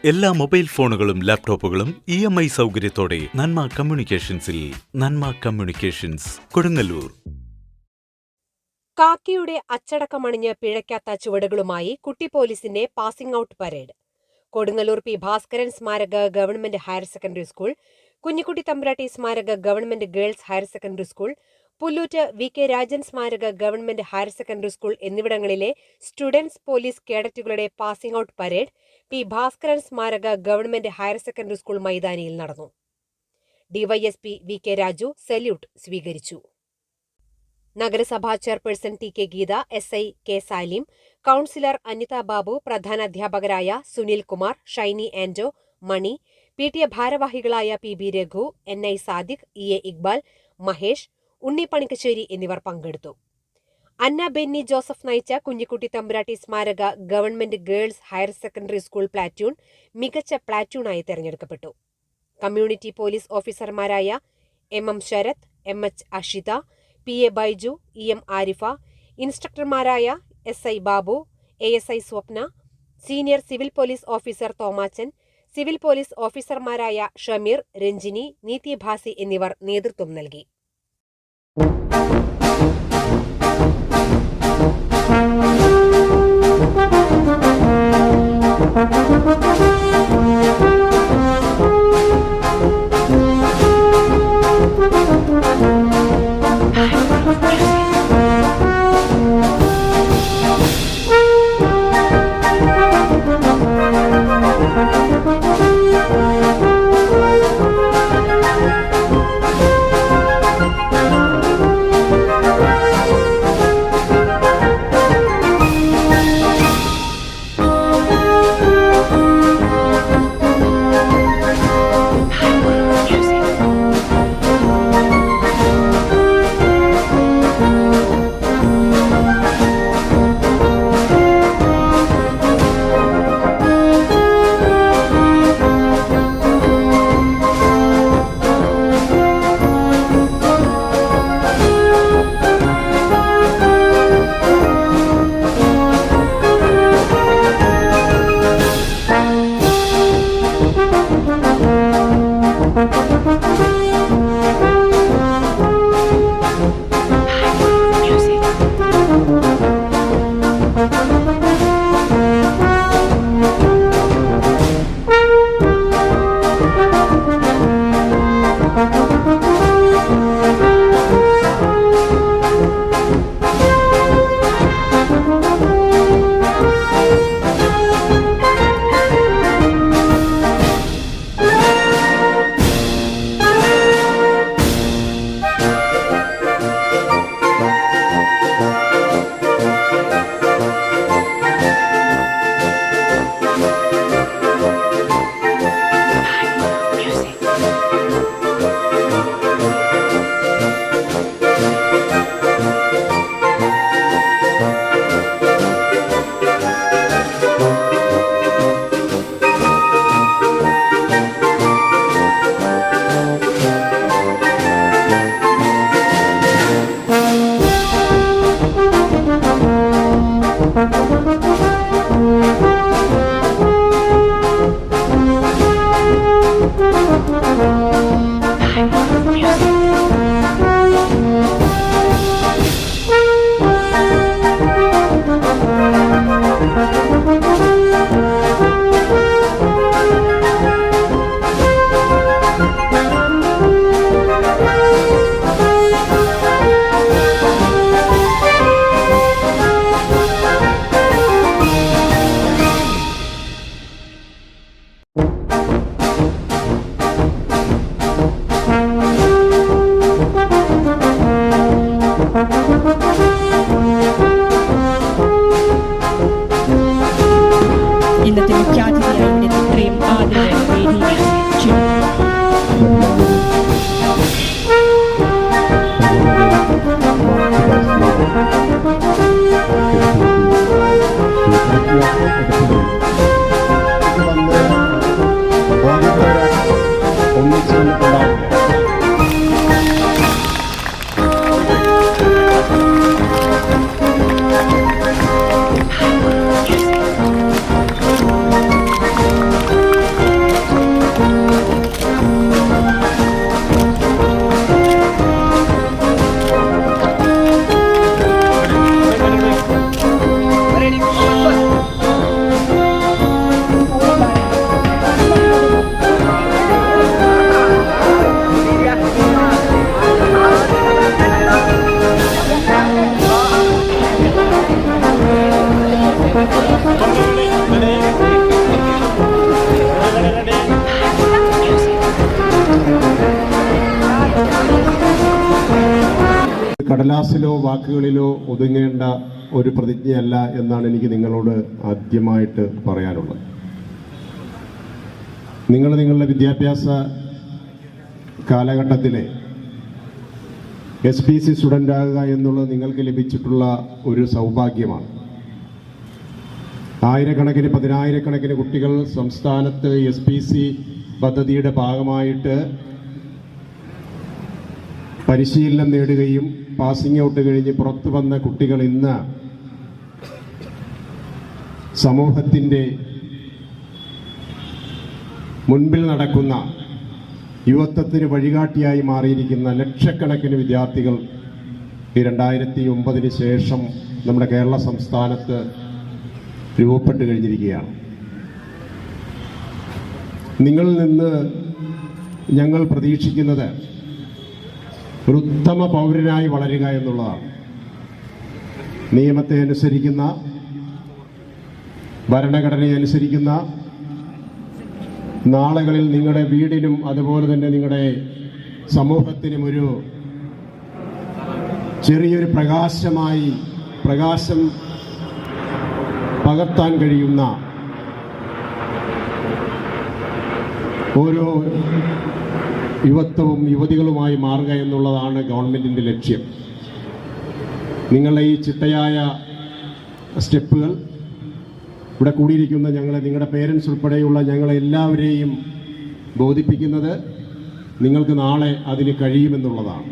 എല്ലാ മൊബൈൽ ഫോണുകളും ലാപ്ടോപ്പുകളും EMI സൗകര്യത്തോടെ നന്മ കമ്മ്യൂണിക്കേഷൻസിൽ. നന്മ കമ്മ്യൂണിക്കേഷൻസ്, കൊടുങ്ങല്ലൂർ. കാക്കിയുടെ അച്ചടക്കമണിഞ്ഞ് പിഴയ്ക്കാത്ത ചുവടുകളുമായി കുട്ടി പോലീസിന്റെ passing out parade. Kodungallur P Bhaskaran സ്മാരക government higher secondary school, Kunjikutti Thampuratti സ്മാരക government girls higher secondary school, Pullut VK Rajan സ്മാരക ഗവൺമെന്റ് ഹയർ സെക്കൻഡറി സ്കൂൾ എന്നിവിടങ്ങളിലെ സ്റ്റുഡൻസ് പോലീസ് കേഡറ്റുകളുടെ passing out parade P Bhaskaran സ്മാരക ഗവൺമെന്റ് ഹയർ സെക്കൻഡറി സ്കൂൾ മൈതാനിയിൽ നടന്നു. DYSP VK രാജു സല്യൂട്ട് സ്വീകരിച്ചു. നഗരസഭാ chairperson TK Geetha, SI K Salim, councillor Anitha Babu, പ്രധാനാധ്യാപകരായ സുനിൽ കുമാർ, ഷൈനി ആൻഡോ, മണി, PTA ഭാരവാഹികളായ PB Raghu, NI Sadiq, EA Iqbal, Mahesh, Unni Panikkassery എന്നിവർ പങ്കെടുത്തു. അന്ന ബെന്നി ജോസഫ് നയിച്ച കുഞ്ഞിക്കുട്ടി തമ്പുരാട്ടി സ്മാരക government girls higher secondary school platoon മികച്ച പ്ലാറ്റൂണായി തെരഞ്ഞെടുക്കപ്പെട്ടു. കമ്മ്യൂണിറ്റി പോലീസ് ഓഫീസർമാരായ MM Sarath, MH Ashitha, PA Baiju, EM Arifa, ഇൻസ്ട്രക്ടർമാരായ SI Babu, ASI Swapna, senior civil police officer Thomachan, civil police ഓഫീസർമാരായ ഷമീർ, രഞ്ജിനി, നീതി ഭാസി എന്നിവർ നേതൃത്വം നൽകി. ഇന്നത്തെ മുഖ്യാതിഥിയായി ഇത്രയും ആദരവ് കടലാസിലോ വാക്കുകളിലോ ഒതുങ്ങേണ്ട ഒരു പ്രതിജ്ഞയല്ല എന്നാണ് എനിക്ക് നിങ്ങളോട് ആദ്യമായിട്ട് പറയാനുള്ളത്. നിങ്ങളുടെ വിദ്യാഭ്യാസ കാലഘട്ടത്തിലെ SPC സ്റ്റുഡൻ്റ് ആകുക എന്നുള്ളത് നിങ്ങൾക്ക് ലഭിച്ചിട്ടുള്ള ഒരു സൗഭാഗ്യമാണ്. ആയിരക്കണക്കിന് പതിനായിരക്കണക്കിന് കുട്ടികൾ സംസ്ഥാനത്ത് SPC പദ്ധതിയുടെ ഭാഗമായിട്ട് പരിശീലനം നേടുകയും പാസിംഗ് ഔട്ട് കഴിഞ്ഞ് പുറത്തു വന്ന കുട്ടികൾ ഇന്ന് സമൂഹത്തിൻ്റെ മുൻപിൽ നടക്കുന്ന യുവത്വത്തിന് വഴികാട്ടിയായി മാറിയിരിക്കുന്ന ലക്ഷക്കണക്കിന് വിദ്യാർത്ഥികൾ ഈ 2009 ശേഷം നമ്മുടെ കേരള സംസ്ഥാനത്ത് രൂപപ്പെട്ട് കഴിഞ്ഞിരിക്കുകയാണ്. നിങ്ങളിൽ നിന്ന് ഞങ്ങൾ പ്രതീക്ഷിക്കുന്നത് ഒരു ഉത്തമ പൗരനായി വളരുക എന്നുള്ളതാണ്. നിയമത്തെ അനുസരിക്കുന്ന, ഭരണഘടനയെ അനുസരിക്കുന്ന, നാളുകളിൽ നിങ്ങളുടെ വീടിനും അതുപോലെ തന്നെ നിങ്ങളുടെ സമൂഹത്തിനും ഒരു ചെറിയൊരു പ്രകാശം പകർത്താൻ കഴിയുന്ന ഓരോ യുവത്വവും യുവതികളുമായി മാറുക എന്നുള്ളതാണ് ഗവൺമെൻറ്റിൻ്റെ ലക്ഷ്യം. നിങ്ങളുടെ ഈ ചിട്ടയായ സ്റ്റെപ്പുകൾ ഇവിടെ കൂടിയിരിക്കുന്ന നിങ്ങളുടെ പേരൻസ് ഉൾപ്പെടെയുള്ള ഞങ്ങളെല്ലാവരെയും ബോധിപ്പിക്കുന്നത് നിങ്ങൾക്ക് നാളെ അതിന് കഴിയുമെന്നുള്ളതാണ്.